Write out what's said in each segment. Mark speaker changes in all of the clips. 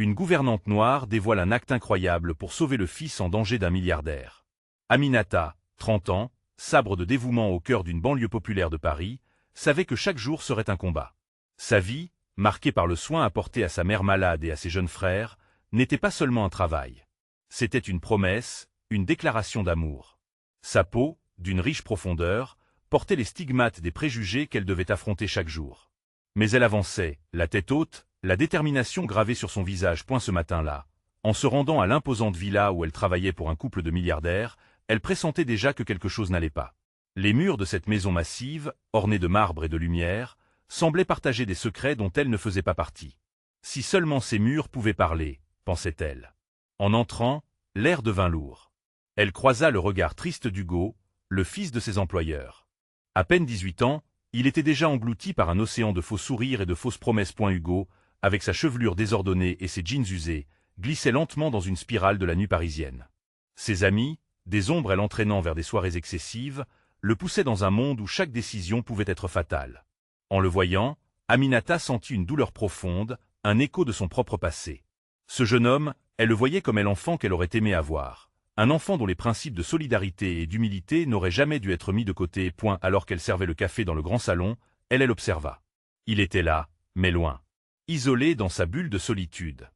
Speaker 1: Une gouvernante noire dévoile un acte incroyable pour sauver le fils en danger d'un milliardaire. Aminata, 30 ans, sabre de dévouement au cœur d'une banlieue populaire de Paris, savait que chaque jour serait un combat. Sa vie, marquée par le soin apporté à sa mère malade et à ses jeunes frères, n'était pas seulement un travail. C'était une promesse, une déclaration d'amour. Sa peau, d'une riche profondeur, portait les stigmates des préjugés qu'elle devait affronter chaque jour. Mais elle avançait, la tête haute, la détermination gravée sur son visage. Ce matin-là, en se rendant à l'imposante villa où elle travaillait pour un couple de milliardaires, elle pressentait déjà que quelque chose n'allait pas. Les murs de cette maison massive, ornés de marbre et de lumière, semblaient partager des secrets dont elle ne faisait pas partie. Si seulement ces murs pouvaient parler, pensait-elle. En entrant, l'air devint lourd. Elle croisa le regard triste d'Hugo, le fils de ses employeurs. À peine 18 ans, il était déjà englouti par un océan de faux sourires et de fausses promesses. Hugo, avec sa chevelure désordonnée et ses jeans usés, glissait lentement dans une spirale de la nuit parisienne. Ses amis, des ombres l'entraînant vers des soirées excessives, le poussaient dans un monde où chaque décision pouvait être fatale. En le voyant, Aminata sentit une douleur profonde, un écho de son propre passé. Ce jeune homme, elle le voyait comme l'enfant qu'elle aurait aimé avoir. Un enfant dont les principes de solidarité et d'humilité n'auraient jamais dû être mis de côté. Alors qu'elle servait le café dans le grand salon, elle observa. Il était là, mais loin. Isolé dans sa bulle de solitude.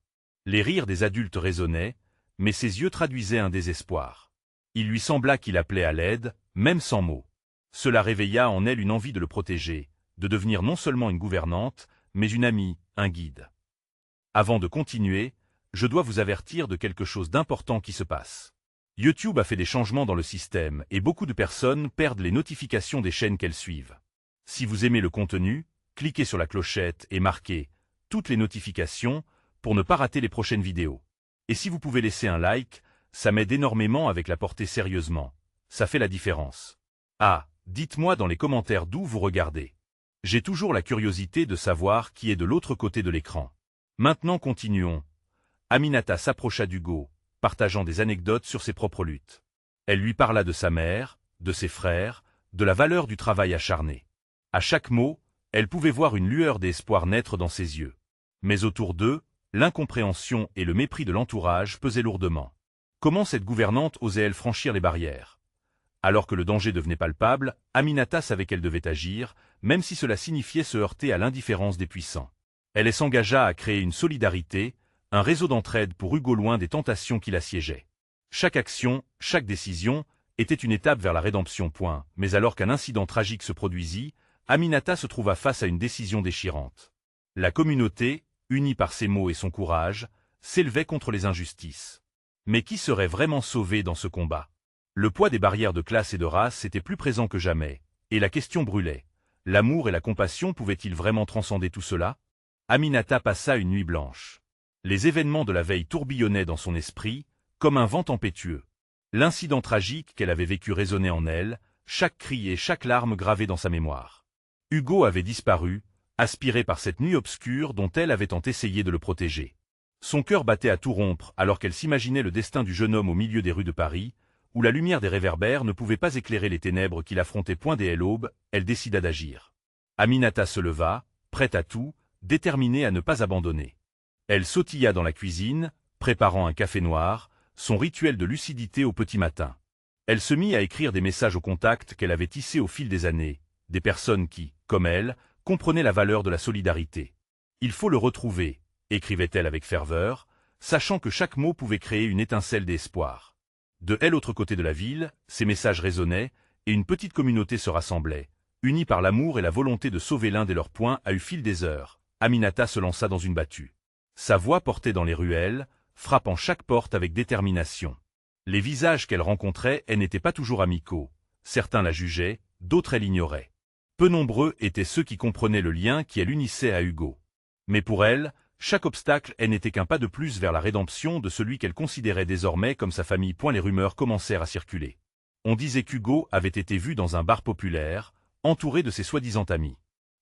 Speaker 1: Les rires des adultes résonnaient, mais ses yeux traduisaient un désespoir. Il lui sembla qu'il appelait à l'aide, même sans mots. Cela réveilla en elle une envie de le protéger, de devenir non seulement une gouvernante, mais une amie, un guide. Avant de continuer, je dois vous avertir de quelque chose d'important qui se passe. YouTube a fait des changements dans le système et beaucoup de personnes perdent les notifications des chaînes qu'elles suivent. Si vous aimez le contenu, cliquez sur la clochette et marquez « Toutes les notifications » pour ne pas rater les prochaines vidéos. Et si vous pouvez laisser un like, ça m'aide énormément avec la portée sérieusement. Ça fait la différence. Ah, dites-moi dans les commentaires d'où vous regardez. J'ai toujours la curiosité de savoir qui est de l'autre côté de l'écran. Maintenant continuons. Aminata s'approcha d'Hugo, partageant des anecdotes sur ses propres luttes. Elle lui parla de sa mère, de ses frères, de la valeur du travail acharné. À chaque mot, elle pouvait voir une lueur d'espoir naître dans ses yeux. Mais autour d'eux, l'incompréhension et le mépris de l'entourage pesaient lourdement. Comment cette gouvernante osait-elle franchir les barrières? Alors que le danger devenait palpable, Aminata savait qu'elle devait agir, même si cela signifiait se heurter à l'indifférence des puissants. Elle s'engagea à créer une solidarité, un réseau d'entraide pour Hugo loin des tentations qui l'assiégeaient. Chaque action, chaque décision, était une étape vers la rédemption. Mais alors qu'un incident tragique se produisit, Aminata se trouva face à une décision déchirante. La communauté, unie par ses mots et son courage, s'élevait contre les injustices. Mais qui serait vraiment sauvé dans ce combat? Le poids des barrières de classe et de race était plus présent que jamais, et la question brûlait. L'amour et la compassion pouvaient-ils vraiment transcender tout cela? Aminata passa une nuit blanche. Les événements de la veille tourbillonnaient dans son esprit, comme un vent tempétueux. L'incident tragique qu'elle avait vécu résonnait en elle, chaque cri et chaque larme gravés dans sa mémoire. Hugo avait disparu, aspiré par cette nuit obscure dont elle avait tant essayé de le protéger. Son cœur battait à tout rompre alors qu'elle s'imaginait le destin du jeune homme au milieu des rues de Paris, où la lumière des réverbères ne pouvait pas éclairer les ténèbres qui l'affrontaient. Dès l'aube, elle décida d'agir. Aminata se leva, prête à tout, déterminée à ne pas abandonner. Elle sautilla dans la cuisine, préparant un café noir, son rituel de lucidité au petit matin. Elle se mit à écrire des messages aux contacts qu'elle avait tissés au fil des années, des personnes qui, comme elle, comprenaient la valeur de la solidarité. « Il faut le retrouver », écrivait-elle avec ferveur, sachant que chaque mot pouvait créer une étincelle d'espoir. De l'autre côté de la ville, ces messages résonnaient, et une petite communauté se rassemblait, unie par l'amour et la volonté de sauver l'un des leurs. Au fil des heures, Aminata se lança dans une battue. Sa voix portait dans les ruelles, frappant chaque porte avec détermination. Les visages qu'elle rencontrait n'étaient pas toujours amicaux. Certains la jugeaient, d'autres elle ignorait. Peu nombreux étaient ceux qui comprenaient le lien qui l'unissait à Hugo. Mais pour elle, chaque obstacle n'était qu'un pas de plus vers la rédemption de celui qu'elle considérait désormais comme sa famille. Les rumeurs commencèrent à circuler. On disait qu'Hugo avait été vu dans un bar populaire, entouré de ses soi-disant amis.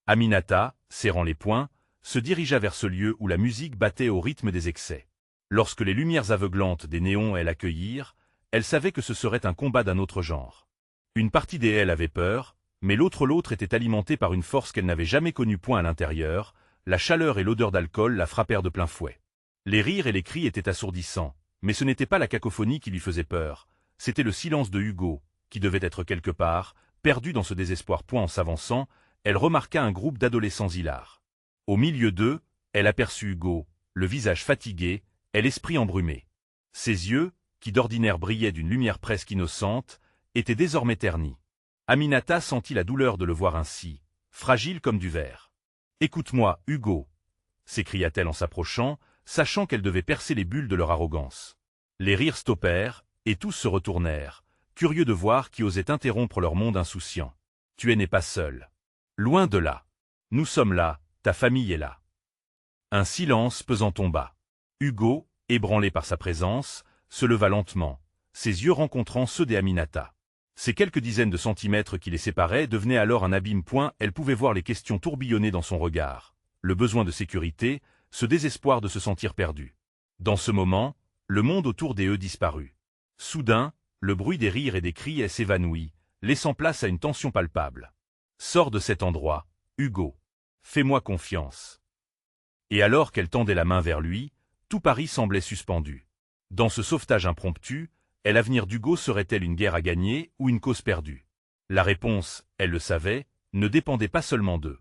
Speaker 1: Aminata, serrant les poings, se dirigea vers ce lieu où la musique battait au rythme des excès. Lorsque les lumières aveuglantes des néons l'accueillirent, elle savait que ce serait un combat d'un autre genre. Une partie d'elle avait peur, mais l'autre était alimentée par une force qu'elle n'avait jamais connue. À l'intérieur, la chaleur et l'odeur d'alcool la frappèrent de plein fouet. Les rires et les cris étaient assourdissants, mais ce n'était pas la cacophonie qui lui faisait peur, c'était le silence de Hugo, qui devait être quelque part, perdu dans ce désespoir. En s'avançant, elle remarqua un groupe d'adolescents hilars. Au milieu d'eux, elle aperçut Hugo, le visage fatigué, et l'esprit embrumé. Ses yeux, qui d'ordinaire brillaient d'une lumière presque innocente, étaient désormais ternis. Aminata sentit la douleur de le voir ainsi, fragile comme du verre. « Écoute-moi, Hugo !» s'écria-t-elle en s'approchant, sachant qu'elle devait percer les bulles de leur arrogance. Les rires stoppèrent, et tous se retournèrent, curieux de voir qui osait interrompre leur monde insouciant. « Tu n'es pas seul. Loin de là. Nous sommes là, ta famille est là. » Un silence pesant tomba. Hugo, ébranlé par sa présence, se leva lentement, ses yeux rencontrant ceux d'Aminata. Ces quelques dizaines de centimètres qui les séparaient devenaient alors un abîme. Elle pouvait voir les questions tourbillonner dans son regard, le besoin de sécurité, ce désespoir de se sentir perdu. Dans ce moment, le monde autour d'eux disparut. Soudain, le bruit des rires et des cris s'évanouit, laissant place à une tension palpable. « Sors de cet endroit, Hugo. Fais-moi confiance. » Et alors qu'elle tendait la main vers lui, tout Paris semblait suspendu. Dans ce sauvetage impromptu, l'avenir d'Hugo serait-elle une guerre à gagner ou une cause perdue? La réponse, elle le savait, ne dépendait pas seulement d'eux.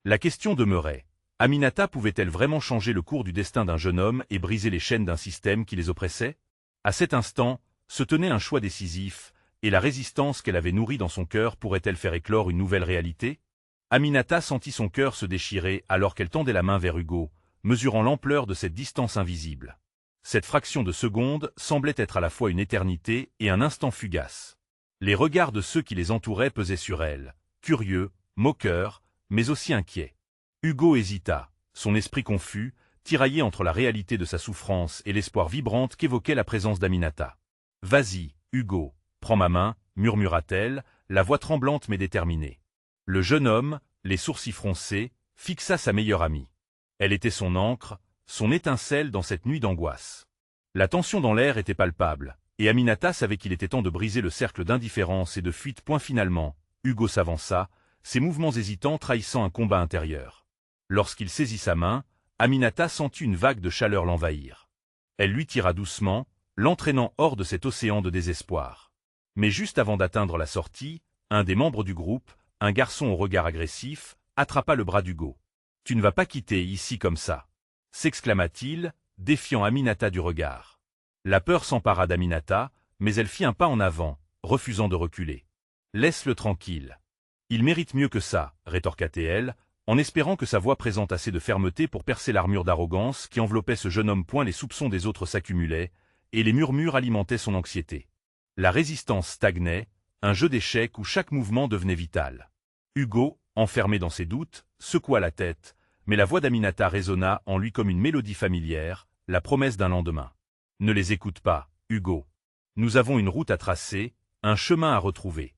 Speaker 1: La question demeurait. Aminata pouvait-elle vraiment changer le cours du destin d'un jeune homme et briser les chaînes d'un système qui les oppressait? À cet instant, se tenait un choix décisif, et la résistance qu'elle avait nourrie dans son cœur pourrait-elle faire éclore une nouvelle réalité? Aminata sentit son cœur se déchirer alors qu'elle tendait la main vers Hugo, mesurant l'ampleur de cette distance invisible. Cette fraction de seconde semblait être à la fois une éternité et un instant fugace. Les regards de ceux qui les entouraient pesaient sur elle, curieux, moqueurs, mais aussi inquiets. Hugo hésita, son esprit confus, tiraillé entre la réalité de sa souffrance et l'espoir vibrant qu'évoquait la présence d'Aminata. « Vas-y, Hugo, prends ma main » murmura-t-elle, la voix tremblante mais déterminée. Le jeune homme, les sourcils froncés, fixa sa meilleure amie. Elle était son encre, son étincelle dans cette nuit d'angoisse. La tension dans l'air était palpable, et Aminata savait qu'il était temps de briser le cercle d'indifférence et de fuite. Finalement, Hugo s'avança, ses mouvements hésitants trahissant un combat intérieur. Lorsqu'il saisit sa main, Aminata sentit une vague de chaleur l'envahir. Elle lui tira doucement, l'entraînant hors de cet océan de désespoir. Mais juste avant d'atteindre la sortie, un des membres du groupe, un garçon au regard agressif, attrapa le bras d'Hugo. « Tu ne vas pas quitter ici comme ça !» s'exclama-t-il, défiant Aminata du regard. La peur s'empara d'Aminata, mais elle fit un pas en avant, refusant de reculer. « Laisse-le tranquille. Il mérite mieux que ça, rétorqua-t-elle, en espérant que sa voix présente assez de fermeté pour percer l'armure d'arrogance qui enveloppait ce jeune homme. Les soupçons des autres s'accumulaient, et les murmures alimentaient son anxiété. La résistance stagnait, un jeu d'échecs où chaque mouvement devenait vital. Hugo, enfermé dans ses doutes, secoua la tête, mais la voix d'Aminata résonna en lui comme une mélodie familière, la promesse d'un lendemain. « Ne les écoute pas, Hugo. Nous avons une route à tracer, un chemin à retrouver.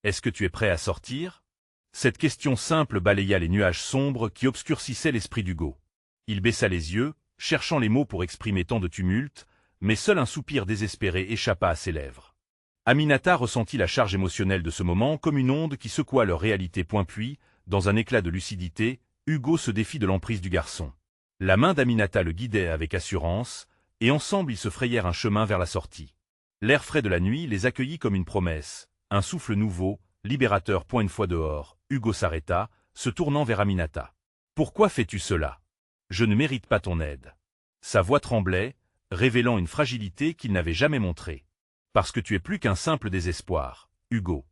Speaker 1: Est-ce que tu es prêt à sortir ?» Cette question simple balaya les nuages sombres qui obscurcissaient l'esprit d'Hugo. Il baissa les yeux, cherchant les mots pour exprimer tant de tumulte, mais seul un soupir désespéré échappa à ses lèvres. Aminata ressentit la charge émotionnelle de ce moment comme une onde qui secoua leur réalité. Puis, dans un éclat de lucidité, Hugo se défit de l'emprise du garçon. La main d'Aminata le guidait avec assurance, et ensemble ils se frayèrent un chemin vers la sortie. L'air frais de la nuit les accueillit comme une promesse, un souffle nouveau, libérateur. Une fois dehors, Hugo s'arrêta, se tournant vers Aminata. « Pourquoi fais-tu cela? Je ne mérite pas ton aide. » Sa voix tremblait, révélant une fragilité qu'il n'avait jamais montrée. « Parce que tu es plus qu'un simple désespoir, Hugo.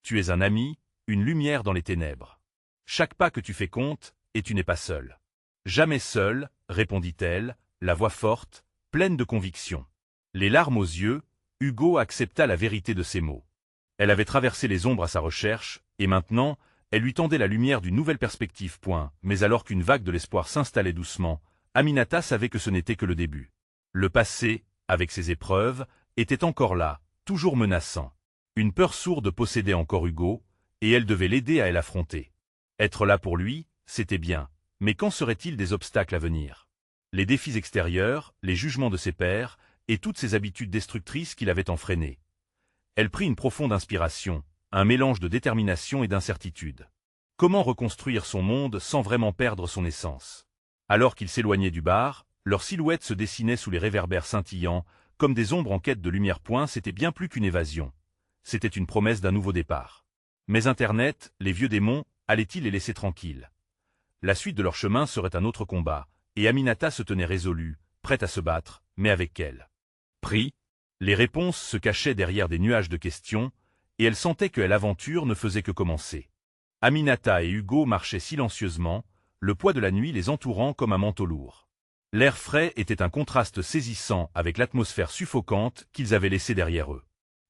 Speaker 1: Tu es un ami, une lumière dans les ténèbres. Chaque pas que tu fais compte, et tu n'es pas seul. »« Jamais seul, » répondit-elle, la voix forte, pleine de conviction. Les larmes aux yeux, Hugo accepta la vérité de ses mots. Elle avait traversé les ombres à sa recherche, et maintenant, elle lui tendait la lumière d'une nouvelle perspective. Mais alors qu'une vague de l'espoir s'installait doucement, Aminata savait que ce n'était que le début. Le passé, avec ses épreuves, était encore là, toujours menaçant. Une peur sourde possédait encore Hugo, et elle devait l'aider à l'affronter. Être là pour lui, c'était bien, mais quand serait-il des obstacles à venir? Les défis extérieurs, les jugements de ses pairs, et toutes ces habitudes destructrices qui l'avaient enfreiné. Elle prit une profonde inspiration, un mélange de détermination et d'incertitude. Comment reconstruire son monde sans vraiment perdre son essence? Alors qu'il s'éloignait du bar, Leurs silhouettes se dessinaient sous les réverbères scintillants, comme des ombres en quête de lumière. C'était bien plus qu'une évasion. C'était une promesse d'un nouveau départ. Mais Internet, les vieux démons, allaient-ils les laisser tranquilles? La suite de leur chemin serait un autre combat, et Aminata se tenait résolue, prête à se battre, mais avec quel prix? Les réponses se cachaient derrière des nuages de questions, et elle sentait que l'aventure ne faisait que commencer. Aminata et Hugo marchaient silencieusement, le poids de la nuit les entourant comme un manteau lourd. L'air frais était un contraste saisissant avec l'atmosphère suffocante qu'ils avaient laissée derrière eux.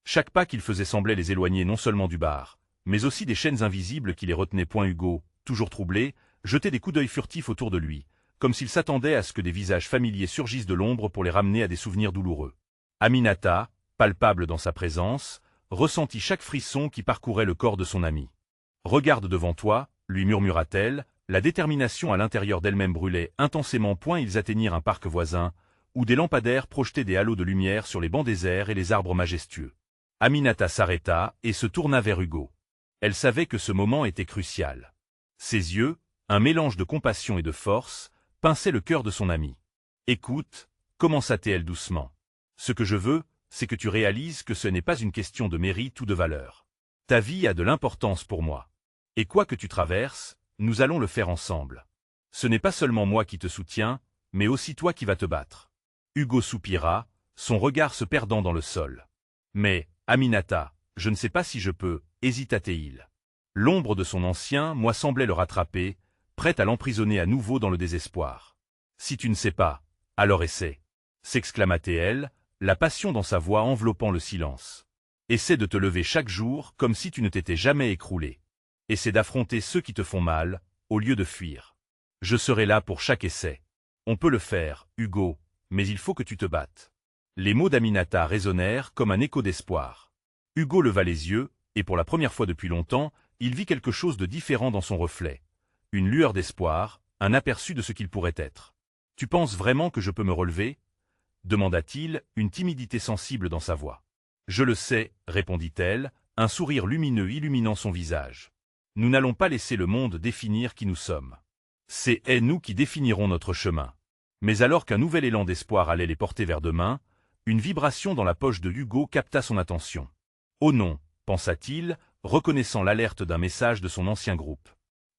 Speaker 1: Chaque pas qu'ils faisaient semblait les éloigner non seulement du bar, mais aussi des chaînes invisibles qui les retenaient. Hugo, toujours troublé, jetait des coups d'œil furtifs autour de lui, comme s'il s'attendait à ce que des visages familiers surgissent de l'ombre pour les ramener à des souvenirs douloureux. Aminata, palpable dans sa présence, ressentit chaque frisson qui parcourait le corps de son ami. « Regarde devant toi », lui murmura-t-elle, la détermination à l'intérieur d'elle-même brûlait intensément. Ils atteignirent un parc voisin, où des lampadaires projetaient des halos de lumière sur les bancs déserts et les arbres majestueux. Aminata s'arrêta et se tourna vers Hugo. Elle savait que ce moment était crucial. Ses yeux, un mélange de compassion et de force, pinçaient le cœur de son ami. « Écoute », commença-t-elle doucement. « Ce que je veux, c'est que tu réalises que ce n'est pas une question de mérite ou de valeur. Ta vie a de l'importance pour moi. Et quoi que tu traverses, nous allons le faire ensemble. Ce n'est pas seulement moi qui te soutiens, mais aussi toi qui vas te battre. » Hugo soupira, son regard se perdant dans le sol. « Mais, Aminata, je ne sais pas si je peux, » hésita-t-il. L'ombre de son ancien moi semblait le rattraper, prête à l'emprisonner à nouveau dans le désespoir. « Si tu ne sais pas, alors essaie » s'exclama-t-elle, la passion dans sa voix enveloppant le silence. « Essaie de te lever chaque jour comme si tu ne t'étais jamais écroulé. Essaie d'affronter ceux qui te font mal, au lieu de fuir. Je serai là pour chaque essai. On peut le faire, Hugo, mais il faut que tu te battes. » Les mots d'Aminata résonnèrent comme un écho d'espoir. Hugo leva les yeux, et pour la première fois depuis longtemps, il vit quelque chose de différent dans son reflet. Une lueur d'espoir, un aperçu de ce qu'il pourrait être. « Tu penses vraiment que je peux me relever ?» demanda-t-il, une timidité sensible dans sa voix. « Je le sais, » répondit-elle, un sourire lumineux illuminant son visage. « Nous n'allons pas laisser le monde définir qui nous sommes. C'est nous qui définirons notre chemin. » Mais alors qu'un nouvel élan d'espoir allait les porter vers demain, une vibration dans la poche de Hugo capta son attention. « Oh non !» pensa-t-il, reconnaissant l'alerte d'un message de son ancien groupe.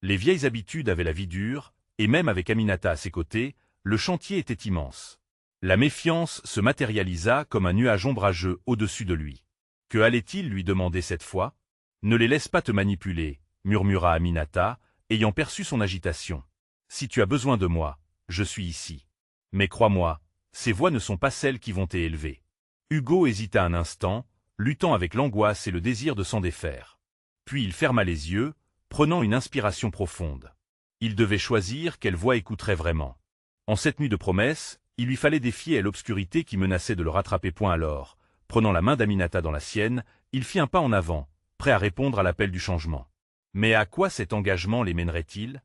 Speaker 1: Les vieilles habitudes avaient la vie dure, et même avec Aminata à ses côtés, le chantier était immense. La méfiance se matérialisa comme un nuage ombrageux au-dessus de lui. Que allait-il lui demander cette fois? « Ne les laisse pas te manipuler, » murmura Aminata, ayant perçu son agitation. « Si tu as besoin de moi, je suis ici. Mais crois-moi, ces voix ne sont pas celles qui vont t'élever. » Hugo hésita un instant, luttant avec l'angoisse et le désir de s'en défaire. Puis il ferma les yeux, prenant une inspiration profonde. Il devait choisir quelle voix écouterait vraiment. En cette nuit de promesses, il lui fallait défier l'obscurité qui menaçait de le rattraper. Alors, prenant la main d'Aminata dans la sienne, il fit un pas en avant, prêt à répondre à l'appel du changement. Mais à quoi cet engagement les mènerait-il?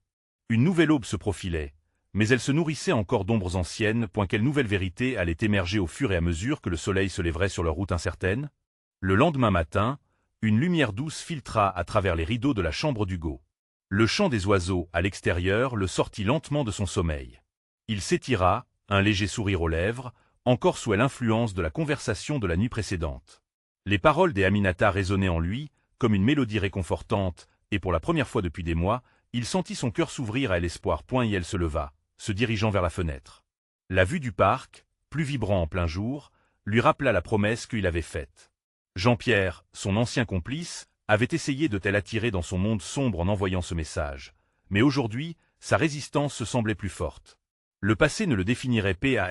Speaker 1: Une nouvelle aube se profilait, mais elle se nourrissait encore d'ombres anciennes. Quelle nouvelle vérité allait émerger au fur et à mesure que le soleil se lèverait sur leur route incertaine? Le lendemain matin, une lumière douce filtra à travers les rideaux de la chambre d'Hugo. Le chant des oiseaux à l'extérieur le sortit lentement de son sommeil. Il s'étira, un léger sourire aux lèvres, encore sous l'influence de la conversation de la nuit précédente. Les paroles des Aminata résonnaient en lui, comme une mélodie réconfortante, et pour la première fois depuis des mois, il sentit son cœur s'ouvrir à l'espoir. Et elle se leva, se dirigeant vers la fenêtre. La vue du parc, plus vibrant en plein jour, lui rappela la promesse qu'il avait faite. Jean-Pierre, son ancien complice, avait essayé de l'attirer dans son monde sombre en envoyant ce message. Mais aujourd'hui, sa résistance se semblait plus forte. Le passé ne le définirait pas.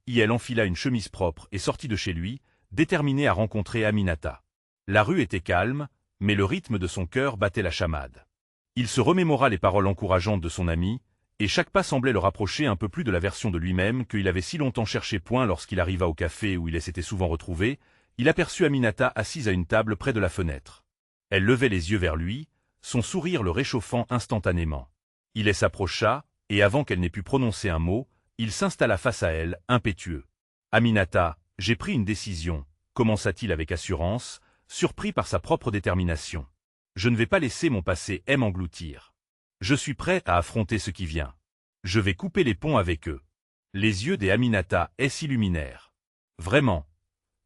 Speaker 1: Elle enfila une chemise propre et sortit de chez lui, déterminée à rencontrer Aminata. La rue était calme, mais le rythme de son cœur battait la chamade. Il se remémora les paroles encourageantes de son ami, et chaque pas semblait le rapprocher un peu plus de la version de lui-même qu'il avait si longtemps cherché. Lorsqu'il arriva au café où il s'était souvent retrouvé, il aperçut Aminata assise à une table près de la fenêtre. Elle levait les yeux vers lui, son sourire le réchauffant instantanément. Il s'approcha, et avant qu'elle n'ait pu prononcer un mot, il s'installa face à elle, impétueux. « Aminata, j'ai pris une décision, » commença-t-il avec assurance, surpris par sa propre détermination. « Je ne vais pas laisser mon passé m'engloutir. Je suis prêt à affronter ce qui vient. Je vais couper les ponts avec eux. Les yeux des Aminata s'illuminèrent. Vraiment?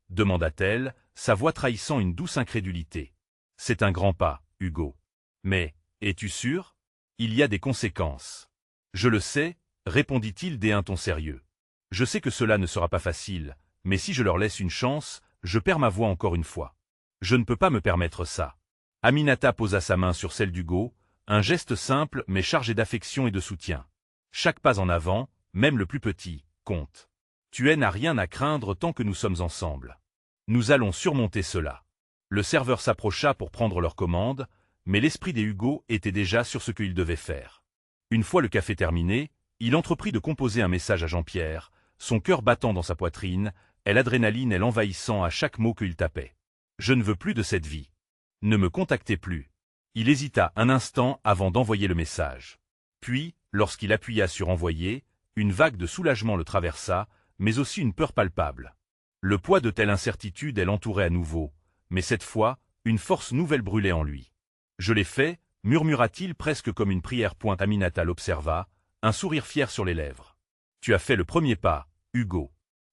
Speaker 1: Demanda-t-elle, sa voix trahissant une douce incrédulité. C'est un grand pas, Hugo. Mais, es-tu sûr? Il y a des conséquences. Je le sais, répondit-il d'un ton sérieux. Je sais que cela ne sera pas facile, mais si je leur laisse une chance, je perds ma voix encore une fois. Je ne peux pas me permettre ça. Aminata posa sa main sur celle d'Hugo, un geste simple mais chargé d'affection et de soutien. Chaque pas en avant, même le plus petit, compte. Tu n'as rien à craindre tant que nous sommes ensemble. Nous allons surmonter cela. Le serveur s'approcha pour prendre leur commande, mais l'esprit des Hugo était déjà sur ce qu'il devait faire. Une fois le café terminé, il entreprit de composer un message à Jean-Pierre, son cœur battant dans sa poitrine, et l'adrénaline l'envahissant à chaque mot qu'il tapait. Je ne veux plus de cette vie. Ne me contactez plus. Il hésita un instant avant d'envoyer le message. Puis, lorsqu'il appuya sur envoyer, une vague de soulagement le traversa, mais aussi une peur palpable. Le poids de telle incertitude l'entourait à nouveau, mais cette fois, une force nouvelle brûlait en lui. Je l'ai fait, murmura-t-il presque comme une prière. Aminata l'observa, un sourire fier sur les lèvres. Tu as fait le premier pas, Hugo.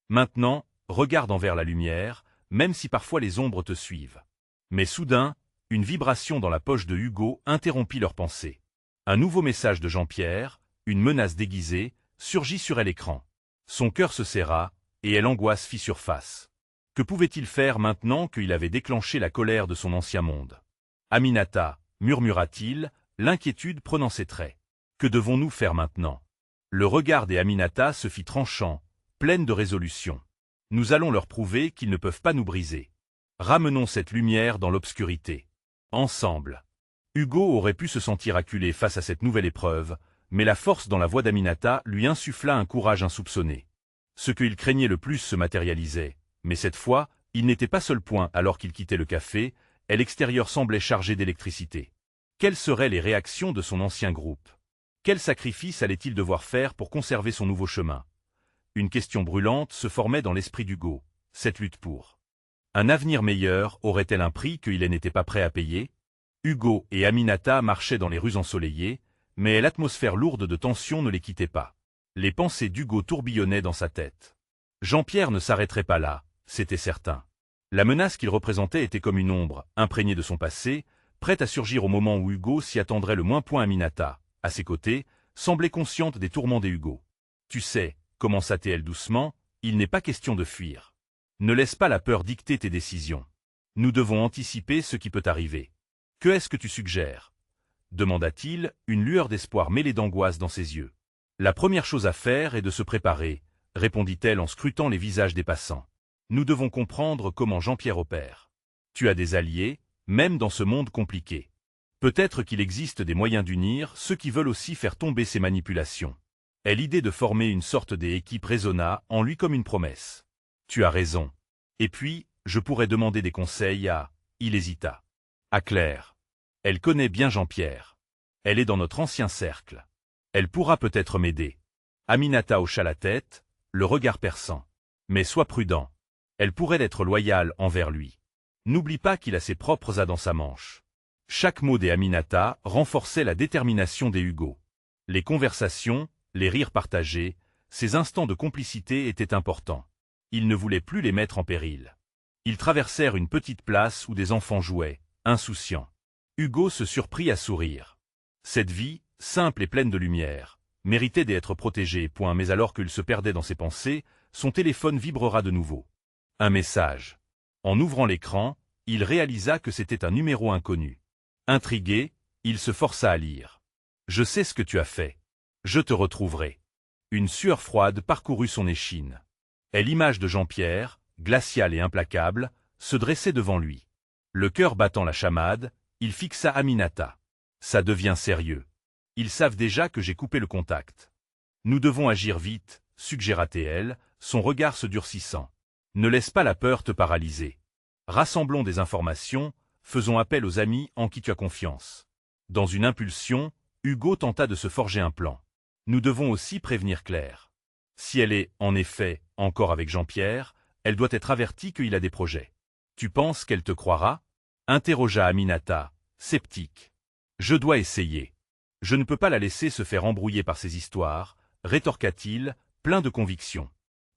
Speaker 1: Maintenant, regarde envers la lumière, même si parfois les ombres te suivent. Mais soudain, une vibration dans la poche de Hugo interrompit leurs pensées. Un nouveau message de Jean-Pierre, une menace déguisée, surgit sur l'écran. Son cœur se serra, et l'angoisse fit surface. Que pouvait-il faire maintenant qu'il avait déclenché la colère de son ancien monde? Aminata, murmura-t-il, l'inquiétude prenant ses traits. Que devons-nous faire maintenant? Le regard des Aminata se fit tranchant, pleine de résolution. Nous allons leur prouver qu'ils ne peuvent pas nous briser. Ramenons cette lumière dans l'obscurité. Ensemble. Hugo aurait pu se sentir acculé face à cette nouvelle épreuve, mais la force dans la voix d'Aminata lui insuffla un courage insoupçonné. Ce qu'il craignait le plus se matérialisait, mais cette fois, il n'était pas seul. Alors qu'il quittait le café, et l'extérieur semblait chargé d'électricité. Quelles seraient les réactions de son ancien groupe? Quel sacrifice allait-il devoir faire pour conserver son nouveau chemin? Une question brûlante se formait dans l'esprit d'Hugo. Cette lutte pour un avenir meilleur aurait-elle un prix qu'il n'était pas prêt à payer? Hugo et Aminata marchaient dans les rues ensoleillées, mais l'atmosphère lourde de tension ne les quittait pas. Les pensées d'Hugo tourbillonnaient dans sa tête. Jean-Pierre ne s'arrêterait pas là, c'était certain. La menace qu'il représentait était comme une ombre, imprégnée de son passé, prête à surgir au moment où Hugo s'y attendrait le moins. Aminata, à ses côtés, semblait consciente des tourments des Hugo. Tu sais, commença-t-elle doucement, il n'est pas question de fuir. Ne laisse pas la peur dicter tes décisions. Nous devons anticiper ce qui peut arriver. Que est-ce que tu suggères? Demanda-t-il, une lueur d'espoir mêlée d'angoisse dans ses yeux. La première chose à faire est de se préparer, répondit-elle en scrutant les visages des passants. Nous devons comprendre comment Jean-Pierre opère. Tu as des alliés, même dans ce monde compliqué. Peut-être qu'il existe des moyens d'unir ceux qui veulent aussi faire tomber ces manipulations. Et l'idée de former une sorte d'équipe résonna en lui comme une promesse. Tu as raison. Et puis, je pourrais demander des conseils à... Il hésita. À Claire. Elle connaît bien Jean-Pierre. Elle est dans notre ancien cercle. Elle pourra peut-être m'aider. Aminata hocha la tête, le regard perçant. Mais sois prudent. Elle pourrait être loyale envers lui. N'oublie pas qu'il a ses propres as dans sa manche. Chaque mot des Aminata renforçait la détermination des Hugo. Les conversations, les rires partagés, ces instants de complicité étaient importants. Ils ne voulaient plus les mettre en péril. Ils traversèrent une petite place où des enfants jouaient, insouciants. Hugo se surprit à sourire. Cette vie, simple et pleine de lumière, méritait d'être protégée. Mais alors qu'il se perdait dans ses pensées, son téléphone vibrera de nouveau. Un message. En ouvrant l'écran, il réalisa que c'était un numéro inconnu. Intrigué, il se força à lire. « Je sais ce que tu as fait. Je te retrouverai. » Une sueur froide parcourut son échine. Et l'image de Jean-Pierre, glacial et implacable, se dressait devant lui. Le cœur battant la chamade, il fixa Aminata. Ça devient sérieux. Ils savent déjà que j'ai coupé le contact. Nous devons agir vite, suggéra-t-elle, son regard se durcissant. Ne laisse pas la peur te paralyser. Rassemblons des informations, faisons appel aux amis en qui tu as confiance. Dans une impulsion, Hugo tenta de se forger un plan. Nous devons aussi prévenir Claire. Si elle est, en effet, encore avec Jean-Pierre, elle doit être avertie qu'il a des projets. Tu penses qu'elle te croira? Interrogea Aminata, sceptique. Je dois essayer. Je ne peux pas la laisser se faire embrouiller par ces histoires, rétorqua-t-il, plein de conviction.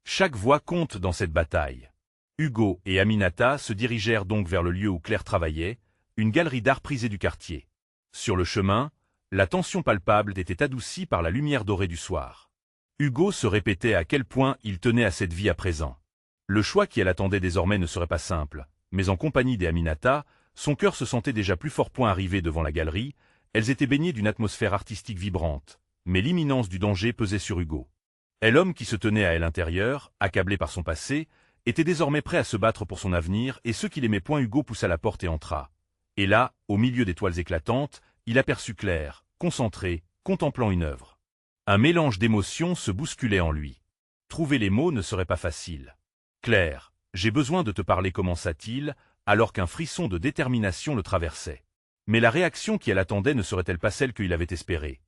Speaker 1: Chaque voix compte dans cette bataille. Hugo et Aminata se dirigèrent donc vers le lieu où Claire travaillait, une galerie d'art prisée du quartier. Sur le chemin, la tension palpable était adoucie par la lumière dorée du soir. Hugo se répétait à quel point il tenait à cette vie à présent. Le choix qui l'attendait désormais ne serait pas simple, mais en compagnie des Aminata, son cœur se sentait déjà plus fort. Arrivées devant la galerie, elles étaient baignées d'une atmosphère artistique vibrante, mais l'imminence du danger pesait sur Hugo. Et l'homme qui se tenait à elle intérieur, accablé par son passé, était désormais prêt à se battre pour son avenir, et ceux qui l'aimaient point. Hugo poussa la porte et entra. Et là, au milieu des toiles éclatantes, il aperçut Claire, concentrée, contemplant une œuvre. Un mélange d'émotions se bousculait en lui. Trouver les mots ne serait pas facile. « Claire, j'ai besoin de te parler » commença-t-il, alors qu'un frisson de détermination le traversait. Mais la réaction qui l'attendait ne serait-elle pas celle qu'il avait espérée?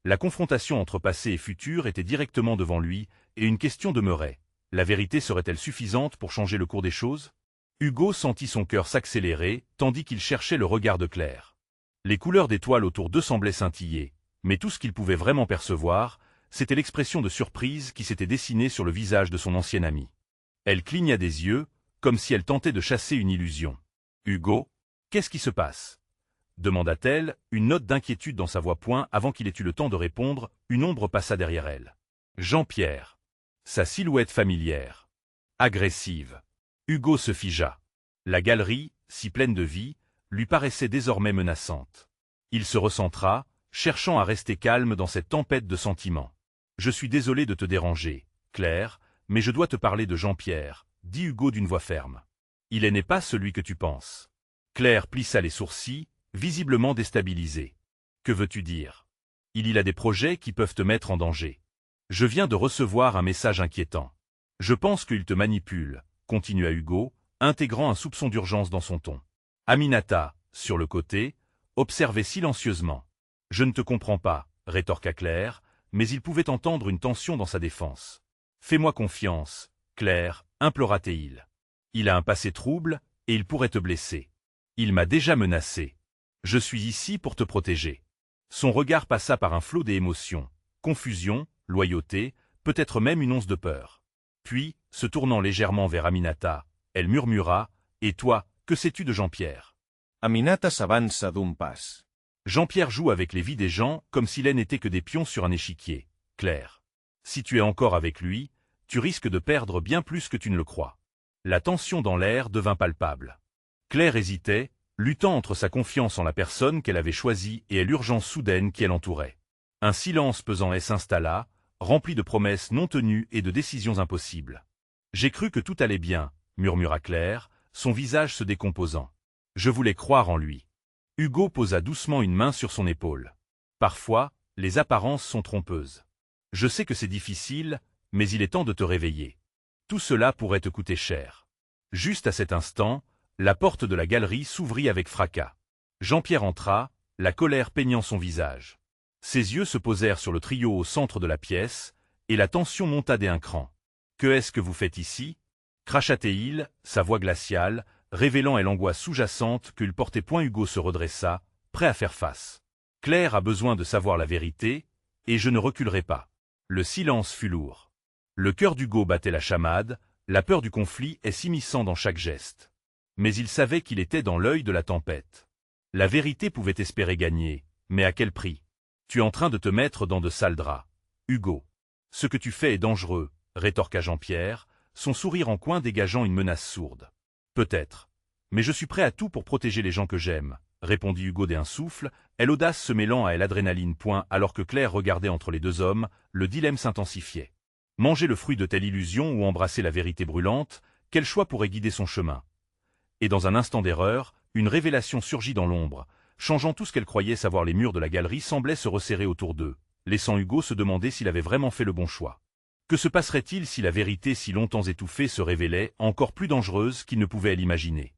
Speaker 1: La confrontation entre passé et futur était directement devant lui, et une question demeurait. La vérité serait-elle suffisante pour changer le cours des choses? Hugo sentit son cœur s'accélérer, tandis qu'il cherchait le regard de Claire. Les couleurs des toiles autour d'eux semblaient scintiller, mais tout ce qu'il pouvait vraiment percevoir, c'était l'expression de surprise qui s'était dessinée sur le visage de son ancienne amie. Elle cligna des yeux, comme si elle tentait de chasser une illusion. « Hugo, qu'est-ce qui se passe ?» demanda-t-elle, une note d'inquiétude dans sa voix. Avant qu'il ait eu le temps de répondre, une ombre passa derrière elle. Jean-Pierre. Sa silhouette familière. Agressive. Hugo se figea. La galerie, si pleine de vie, lui paraissait désormais menaçante. Il se recentra, cherchant à rester calme dans cette tempête de sentiments. « Je suis désolé de te déranger, Claire, mais je dois te parler de Jean-Pierre, » dit Hugo d'une voix ferme. « Il n'est pas celui que tu penses. » Claire plissa les sourcils, visiblement déstabilisée. « Que veux-tu dire? Il a des projets qui peuvent te mettre en danger. Je viens de recevoir un message inquiétant. Je pense qu'il te manipule, » continua Hugo, intégrant un soupçon d'urgence dans son ton. Aminata, sur le côté, observait silencieusement. « Je ne te comprends pas, » rétorqua Claire, mais il pouvait entendre une tension dans sa défense. « Fais-moi confiance, Claire, » implora-t-il. « Il a un passé trouble, et il pourrait te blesser. Il m'a déjà menacé. Je suis ici pour te protéger. » Son regard passa par un flot d'émotions, confusion, loyauté, peut-être même une once de peur. Puis, se tournant légèrement vers Aminata, elle murmura « Et toi, que sais-tu de Jean-Pierre »
Speaker 2: Aminata s'avança d'un pas.
Speaker 1: Jean-Pierre joue avec les vies des gens comme s'il n'était que des pions sur un échiquier. Claire. Si tu es encore avec lui, tu risques de perdre bien plus que tu ne le crois. La tension dans l'air devint palpable. Claire hésitait, luttant entre sa confiance en la personne qu'elle avait choisie et l'urgence soudaine qui l'entourait. Un silence pesant s'installa, rempli de promesses non tenues et de décisions impossibles. « J'ai cru que tout allait bien, » murmura Claire, son visage se décomposant. « Je voulais croire en lui. » Hugo posa doucement une main sur son épaule. « Parfois, les apparences sont trompeuses. Je sais que c'est difficile, mais il est temps de te réveiller. Tout cela pourrait te coûter cher. » Juste à cet instant, la porte de la galerie s'ouvrit avec fracas. Jean-Pierre entra, la colère peignant son visage. Ses yeux se posèrent sur le trio au centre de la pièce, et la tension monta d'un cran. « Que est-ce que vous faites ici » cracha-t-il, sa voix glaciale, révélant l'angoisse sous-jacente qu'il portait. Hugo se redressa, prêt à faire face. « Claire a besoin de savoir la vérité, et je ne reculerai pas. » Le silence fut lourd. Le cœur d'Hugo battait la chamade, la peur du conflit s'immisçant dans chaque geste. Mais il savait qu'il était dans l'œil de la tempête. La vérité pouvait espérer gagner, mais à quel prix? « Tu es en train de te mettre dans de sales draps, Hugo. Ce que tu fais est dangereux, » rétorqua Jean-Pierre, son sourire en coin dégageant une menace sourde. « Peut-être. Mais je suis prêt à tout pour protéger les gens que j'aime, » répondit Hugo d'un souffle, l'audace se mêlant à l'adrénaline. Alors que Claire regardait entre les deux hommes, le dilemme s'intensifiait. Manger le fruit de telle illusion ou embrasser la vérité brûlante, quel choix pourrait guider son chemin? Et dans un instant d'erreur, une révélation surgit dans l'ombre, changeant tout ce qu'elle croyait savoir. Les murs de la galerie semblaient se resserrer autour d'eux, laissant Hugo se demander s'il avait vraiment fait le bon choix. Que se passerait-il si la vérité si longtemps étouffée se révélait encore plus dangereuse qu'il ne pouvait l'imaginer?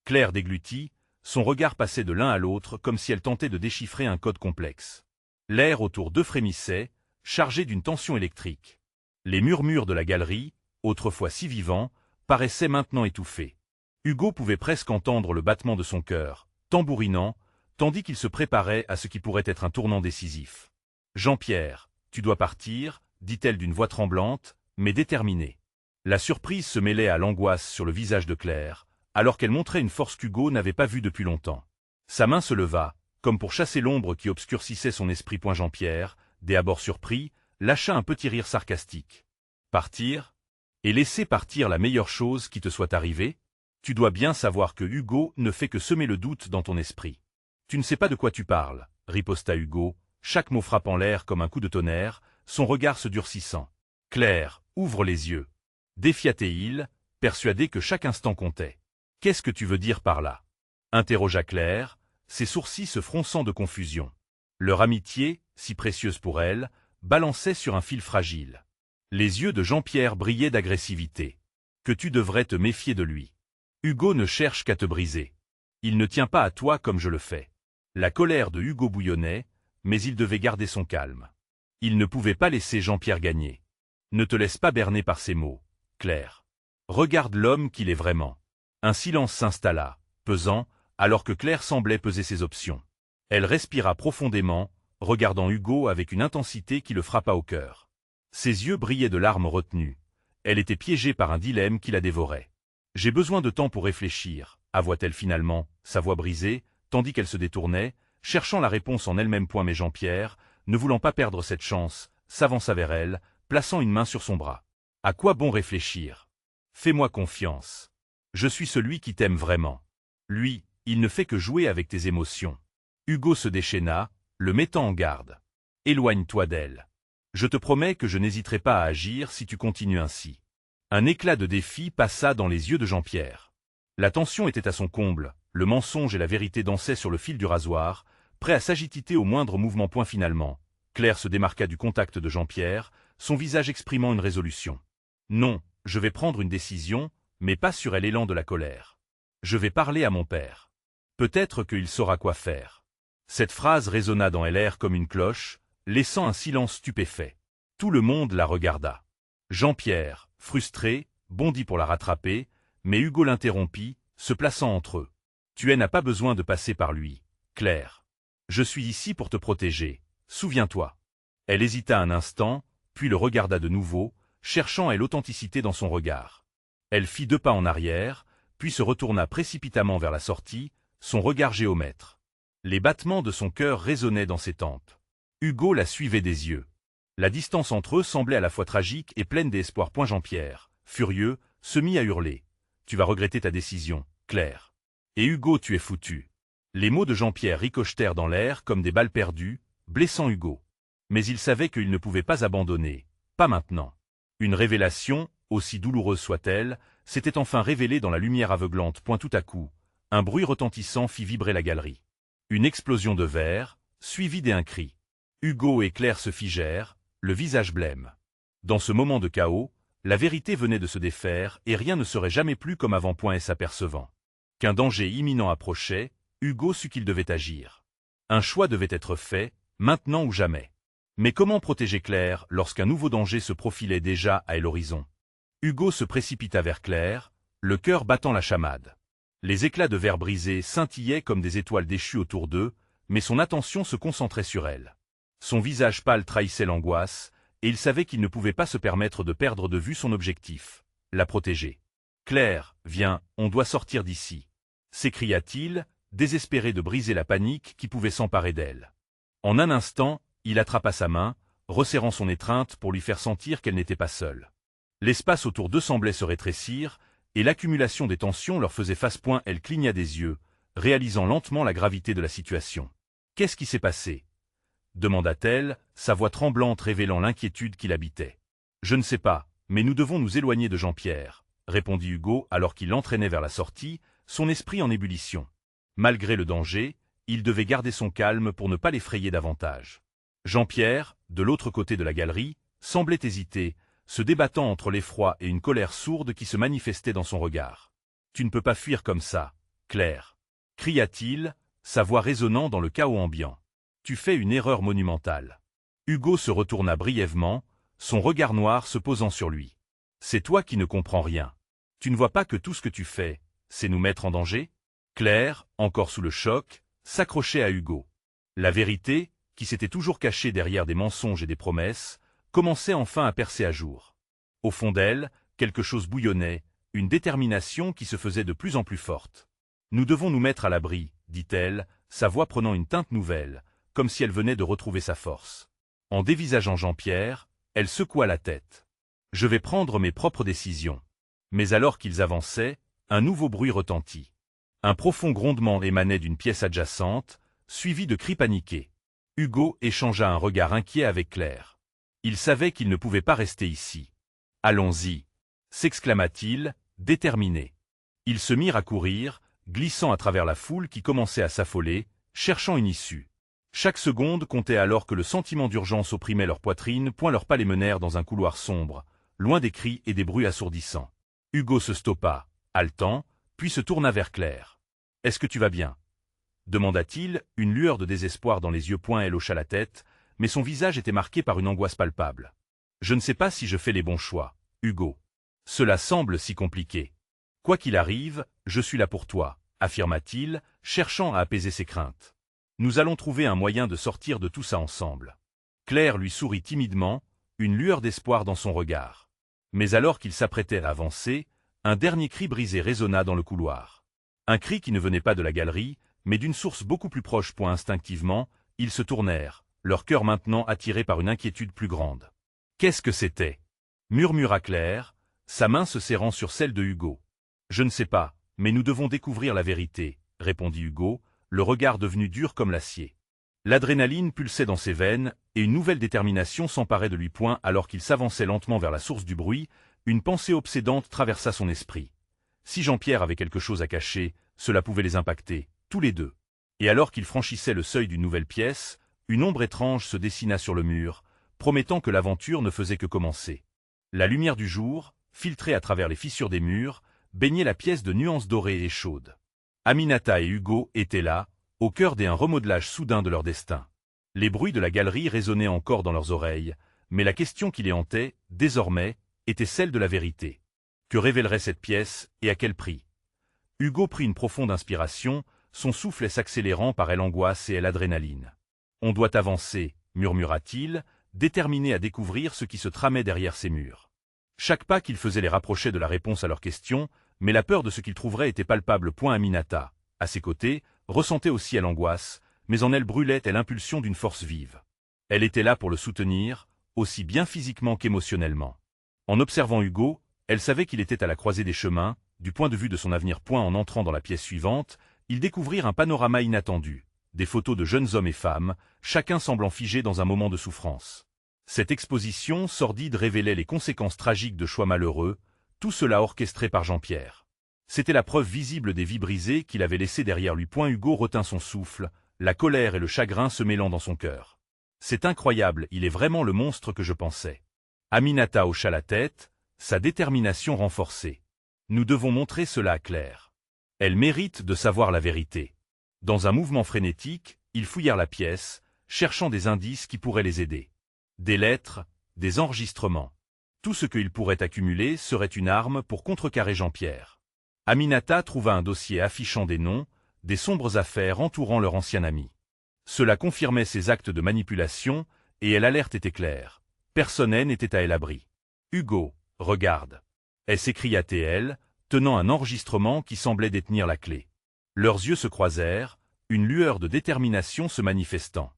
Speaker 1: Claire déglutit, son regard passait de l'un à l'autre comme si elle tentait de déchiffrer un code complexe. L'air autour d'eux frémissait, chargé d'une tension électrique. Les murmures de la galerie, autrefois si vivants, paraissaient maintenant étouffés. Hugo pouvait presque entendre le battement de son cœur, tambourinant, tandis qu'il se préparait à ce qui pourrait être un tournant décisif. « Jean-Pierre, tu dois partir, » dit-elle d'une voix tremblante, mais déterminée. La surprise se mêlait à l'angoisse sur le visage de Claire, alors qu'elle montrait une force qu'Hugo n'avait pas vue depuis longtemps. Sa main se leva, comme pour chasser l'ombre qui obscurcissait son esprit. Jean-Pierre, dès abord surpris, lâcha un petit rire sarcastique. Partir? Et laisser partir la meilleure chose qui te soit arrivée? Tu dois bien savoir que Hugo ne fait que semer le doute dans ton esprit. Tu ne sais pas de quoi tu parles, riposta Hugo, chaque mot frappant l'air comme un coup de tonnerre, son regard se durcissant. Claire, ouvre les yeux. Défia-t-il, persuadé que chaque instant comptait. Qu'est-ce que tu veux dire par là? Interrogea Claire, ses sourcils se fronçant de confusion. Leur amitié, si précieuse pour elle, balançait sur un fil fragile. Les yeux de Jean-Pierre brillaient d'agressivité. Que tu devrais te méfier de lui. Hugo ne cherche qu'à te briser. Il ne tient pas à toi comme je le fais. La colère de Hugo bouillonnait, mais il devait garder son calme. Il ne pouvait pas laisser Jean-Pierre gagner. Ne te laisse pas berner par ces mots, Claire. Regarde l'homme qu'il est vraiment. Un silence s'installa, pesant, alors que Claire semblait peser ses options. Elle respira profondément, regardant Hugo avec une intensité qui le frappa au cœur. Ses yeux brillaient de larmes retenues. Elle était piégée par un dilemme qui la dévorait. « J'ai besoin de temps pour réfléchir », avoua-t-elle finalement, sa voix brisée, tandis qu'elle se détournait, cherchant la réponse en elle-même. Mais Jean-Pierre, ne voulant pas perdre cette chance, s'avança vers elle, plaçant une main sur son bras. « À quoi bon réfléchir? Fais-moi confiance. Je suis celui qui t'aime vraiment. Lui, il ne fait que jouer avec tes émotions. » Hugo se déchaîna, le mettant en garde. « Éloigne-toi d'elle. Je te promets que je n'hésiterai pas à agir si tu continues ainsi. » Un éclat de défi passa dans les yeux de Jean-Pierre. La tension était à son comble, le mensonge et la vérité dansaient sur le fil du rasoir, prêts à s'agiter au moindre mouvement. Finalement, Claire se démarqua du contact de Jean-Pierre, son visage exprimant une résolution. « Non, je vais prendre une décision, mais pas sur l'élan de la colère. Je vais parler à mon père. Peut-être qu'il saura quoi faire. » Cette phrase résonna dans l'air comme une cloche, laissant un silence stupéfait. Tout le monde la regarda. Jean-Pierre, frustré, bondit pour la rattraper, mais Hugo l'interrompit, se plaçant entre eux. « Tu n'as pas besoin de passer par lui, Claire. Je suis ici pour te protéger, souviens-toi. » Elle hésita un instant, puis le regarda de nouveau, cherchant l'authenticité dans son regard. Elle fit 2 pas en arrière, puis se retourna précipitamment vers la sortie, son regard géomètre. Les battements de son cœur résonnaient dans ses tempes. Hugo la suivait des yeux. La distance entre eux semblait à la fois tragique et pleine d'espoir. Jean-Pierre, furieux, se mit à hurler. « Tu vas regretter ta décision, Claire. Et Hugo, tu es foutu. » Les mots de Jean-Pierre ricochetèrent dans l'air comme des balles perdues, blessant Hugo. Mais il savait qu'il ne pouvait pas abandonner, pas maintenant. Une révélation, aussi douloureuse soit-elle, s'était enfin révélée dans la lumière aveuglante. Tout à coup, un bruit retentissant fit vibrer la galerie. Une explosion de verre, suivie d'un cri. Hugo et Claire se figèrent, le visage blême. Dans ce moment de chaos, la vérité venait de se défaire et rien ne serait jamais plus comme avant. Et s'apercevant qu'un danger imminent approchait, Hugo sut qu'il devait agir. Un choix devait être fait, maintenant ou jamais. Mais comment protéger Claire lorsqu'un nouveau danger se profilait déjà à l'horizon? Hugo se précipita vers Claire, le cœur battant la chamade. Les éclats de verre brisés scintillaient comme des étoiles déchues autour d'eux, mais son attention se concentrait sur elle. Son visage pâle trahissait l'angoisse, et il savait qu'il ne pouvait pas se permettre de perdre de vue son objectif, la protéger. « Claire, viens, on doit sortir d'ici » s'écria-t-il, désespéré de briser la panique qui pouvait s'emparer d'elle. En un instant, il attrapa sa main, resserrant son étreinte pour lui faire sentir qu'elle n'était pas seule. L'espace autour d'eux semblait se rétrécir, et l'accumulation des tensions leur faisait face. Elle cligna des yeux, réalisant lentement la gravité de la situation. « Qu'est-ce qui s'est passé ?» demanda-t-elle, sa voix tremblante révélant l'inquiétude qui l'habitait. « Je ne sais pas, mais nous devons nous éloigner de Jean-Pierre, » répondit Hugo alors qu'il l'entraînait vers la sortie, son esprit en ébullition. Malgré le danger, il devait garder son calme pour ne pas l'effrayer davantage. Jean-Pierre, de l'autre côté de la galerie, semblait hésiter, se débattant entre l'effroi et une colère sourde qui se manifestait dans son regard. « Tu ne peux pas fuir comme ça, Claire !» cria-t-il, sa voix résonnant dans le chaos ambiant. « Tu fais une erreur monumentale. » Hugo se retourna brièvement, son regard noir se posant sur lui. « C'est toi qui ne comprends rien. Tu ne vois pas que tout ce que tu fais, c'est nous mettre en danger ?» Claire, encore sous le choc, s'accrochait à Hugo. La vérité, qui s'était toujours cachée derrière des mensonges et des promesses, commençait enfin à percer à jour. Au fond d'elle, quelque chose bouillonnait, une détermination qui se faisait de plus en plus forte. « Nous devons nous mettre à l'abri, » dit-elle, sa voix prenant une teinte nouvelle, comme si elle venait de retrouver sa force. En dévisageant Jean-Pierre, elle secoua la tête. « Je vais prendre mes propres décisions. » Mais alors qu'ils avançaient, un nouveau bruit retentit. Un profond grondement émanait d'une pièce adjacente, suivi de cris paniqués. Hugo échangea un regard inquiet avec Claire. Il savait qu'il ne pouvait pas rester ici. « Allons-y !» s'exclama-t-il, déterminé. Ils se mirent à courir, glissant à travers la foule qui commençait à s'affoler, cherchant une issue. Chaque seconde comptait alors que le sentiment d'urgence opprimait leur poitrine, point leurs pas les menèrent dans un couloir sombre, loin des cris et des bruits assourdissants. Hugo se stoppa, haletant, puis se tourna vers Claire. « Est-ce que tu vas bien ?» demanda-t-il, une lueur de désespoir dans les yeux. Elle hocha la tête, mais son visage était marqué par une angoisse palpable. « Je ne sais pas si je fais les bons choix, Hugo. Cela semble si compliqué. Quoi qu'il arrive, je suis là pour toi, affirma-t-il, cherchant à apaiser ses craintes. Nous allons trouver un moyen de sortir de tout ça ensemble. Claire lui sourit timidement, une lueur d'espoir dans son regard. Mais alors qu'il s'apprêtait à avancer, un dernier cri brisé résonna dans le couloir. Un cri qui ne venait pas de la galerie, mais d'une source beaucoup plus proche. Instinctivement, ils se tournèrent, leur cœur maintenant attiré par une inquiétude plus grande. « Qu'est-ce que c'était » murmura Claire, sa main se serrant sur celle de Hugo. « Je ne sais pas, mais nous devons découvrir la vérité, » répondit Hugo, le regard devenu dur comme l'acier. L'adrénaline pulsait dans ses veines, et une nouvelle détermination s'emparait de lui. Alors qu'il s'avançait lentement vers la source du bruit, une pensée obsédante traversa son esprit. Si Jean-Pierre avait quelque chose à cacher, cela pouvait les impacter, tous les deux. Et alors qu'il franchissait le seuil d'une nouvelle pièce, une ombre étrange se dessina sur le mur, promettant que l'aventure ne faisait que commencer. La lumière du jour, filtrée à travers les fissures des murs, baignait la pièce de nuances dorées et chaudes. Aminata et Hugo étaient là, au cœur d'un remodelage soudain de leur destin. Les bruits de la galerie résonnaient encore dans leurs oreilles, mais la question qui les hantait, désormais, était celle de la vérité. Que révélerait cette pièce, et à quel prix? Hugo prit une profonde inspiration, son souffle s'accélérant par elle angoisse et elle adrénaline. « On doit avancer, » murmura-t-il, déterminé à découvrir ce qui se tramait derrière ces murs. Chaque pas qu'il faisait les rapprochait de la réponse à leurs questions, mais la peur de ce qu'il trouverait était palpable. Aminata, à ses côtés, ressentait aussi l'angoisse, mais en elle brûlait l'impulsion d'une force vive. Elle était là pour le soutenir, aussi bien physiquement qu'émotionnellement. En observant Hugo, elle savait qu'il était à la croisée des chemins, du point de vue de son avenir. En entrant dans la pièce suivante, ils découvrirent un panorama inattendu, des photos de jeunes hommes et femmes, chacun semblant figé dans un moment de souffrance. Cette exposition sordide révélait les conséquences tragiques de choix malheureux, tout cela orchestré par Jean-Pierre. C'était la preuve visible des vies brisées qu'il avait laissées derrière lui. Hugo retint son souffle, la colère et le chagrin se mêlant dans son cœur. « C'est incroyable, il est vraiment le monstre que je pensais. » Aminata hocha la tête, sa détermination renforcée. « Nous devons montrer cela à Claire. Elle mérite de savoir la vérité. » Dans un mouvement frénétique, ils fouillèrent la pièce, cherchant des indices qui pourraient les aider. Des lettres, des enregistrements. Tout ce qu'ils pourraient accumuler serait une arme pour contrecarrer Jean-Pierre. Aminata trouva un dossier affichant des noms, des sombres affaires entourant leur ancien ami. Cela confirmait ses actes de manipulation, et l'alerte était claire. Personne n'était à l'abri. « Hugo, regarde !» s'écria-t-elle, tenant un enregistrement qui semblait détenir la clé. Leurs yeux se croisèrent, une lueur de détermination se manifestant.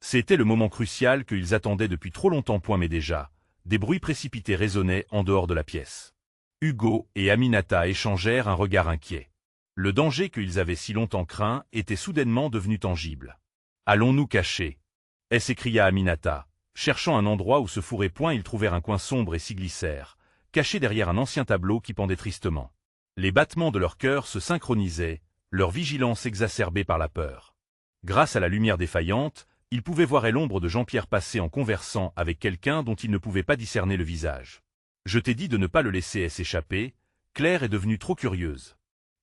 Speaker 1: C'était le moment crucial qu'ils attendaient depuis trop longtemps. Mais déjà, des bruits précipités résonnaient en dehors de la pièce. Hugo et Aminata échangèrent un regard inquiet. Le danger qu'ils avaient si longtemps craint était soudainement devenu tangible. « Allons-nous cacher ?» s'écria Aminata, cherchant un endroit où se fourrer. Ils trouvèrent un coin sombre et s'y glissèrent, cachés derrière un ancien tableau qui pendait tristement. Les battements de leur cœur se synchronisaient, leur vigilance exacerbée par la peur. Grâce à la lumière défaillante, ils pouvaient voir l'ombre de Jean-Pierre passer en conversant avec quelqu'un dont ils ne pouvaient pas discerner le visage. « Je t'ai dit de ne pas le laisser s'échapper. » Claire est devenue trop curieuse.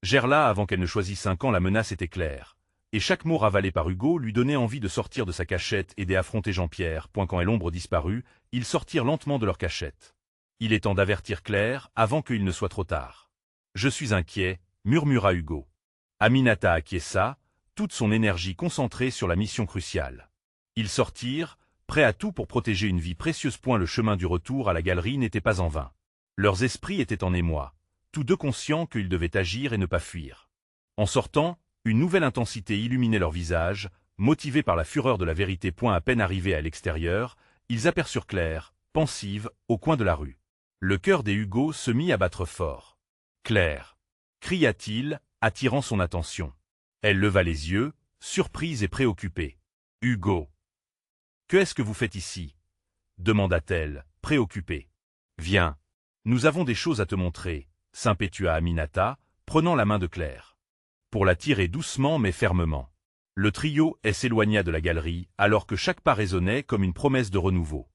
Speaker 1: Gerla avant qu'elle ne choisisse un camp. La menace était claire, et chaque mot ravalé par Hugo lui donnait envie de sortir de sa cachette et d'affronter Jean-Pierre. Quand l'ombre disparut, ils sortirent lentement de leur cachette. Il est temps d'avertir Claire avant qu'il ne soit trop tard. « Je suis inquiet, » murmura Hugo. Aminata acquiesça, toute son énergie concentrée sur la mission cruciale. Ils sortirent, prêts à tout pour protéger une vie précieuse. Le chemin du retour à la galerie n'était pas en vain. Leurs esprits étaient en émoi, tous deux conscients qu'ils devaient agir et ne pas fuir. En sortant, une nouvelle intensité illuminait leur visage, motivés par la fureur de la vérité. À peine arrivés à l'extérieur, ils aperçurent Claire, pensive, au coin de la rue. Le cœur des Hugo se mit à battre fort. « Claire !» cria-t-il, attirant son attention. Elle leva les yeux, surprise et préoccupée. « Hugo ! Que est-ce que vous faites ici ?» demanda-t-elle, préoccupée. « Viens, nous avons des choses à te montrer » s'impétua Aminata, prenant la main de Claire. Pour la tirer doucement mais fermement. Le trio s'éloigna de la galerie, alors que chaque pas résonnait comme une promesse de renouveau.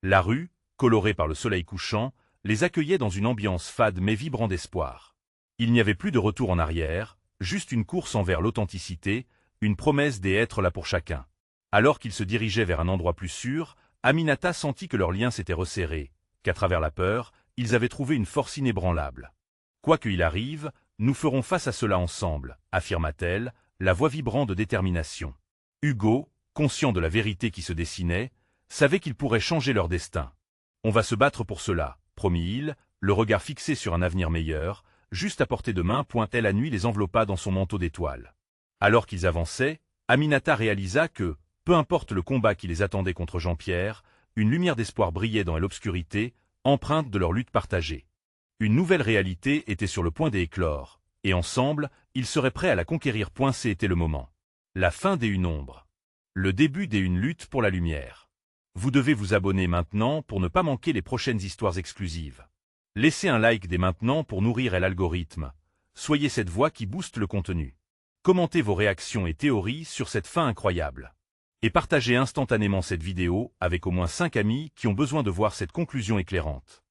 Speaker 1: La rue, colorée par le soleil couchant, les accueillait dans une ambiance fade mais vibrant d'espoir. Il n'y avait plus de retour en arrière, juste une course envers l'authenticité, une promesse d'être là pour chacun. Alors qu'ils se dirigeaient vers un endroit plus sûr, Aminata sentit que leurs liens s'étaient resserrés, qu'à travers la peur, ils avaient trouvé une force inébranlable. « Quoi qu'il arrive, nous ferons face à cela ensemble », affirma-t-elle, la voix vibrant de détermination. Hugo, conscient de la vérité qui se dessinait, savait qu'il pourrait changer leur destin. « On va se battre pour cela », promit-il, le regard fixé sur un avenir meilleur, juste à portée de main. La nuit les enveloppa dans son manteau d'étoiles. Alors qu'ils avançaient, Aminata réalisa que, peu importe le combat qui les attendait contre Jean-Pierre, une lumière d'espoir brillait dans l'obscurité, empreinte de leur lutte partagée. Une nouvelle réalité était sur le point d'éclore, et ensemble, ils seraient prêts à la conquérir. C'était le moment. La fin des Une Ombre. Le début des Une Lutte pour la lumière. Vous devez vous abonner maintenant pour ne pas manquer les prochaines histoires exclusives. Laissez un like dès maintenant pour nourrir l'algorithme. Soyez cette voix qui booste le contenu. Commentez vos réactions et théories sur cette fin incroyable. Et partagez instantanément cette vidéo avec au moins 5 amis qui ont besoin de voir cette conclusion éclairante.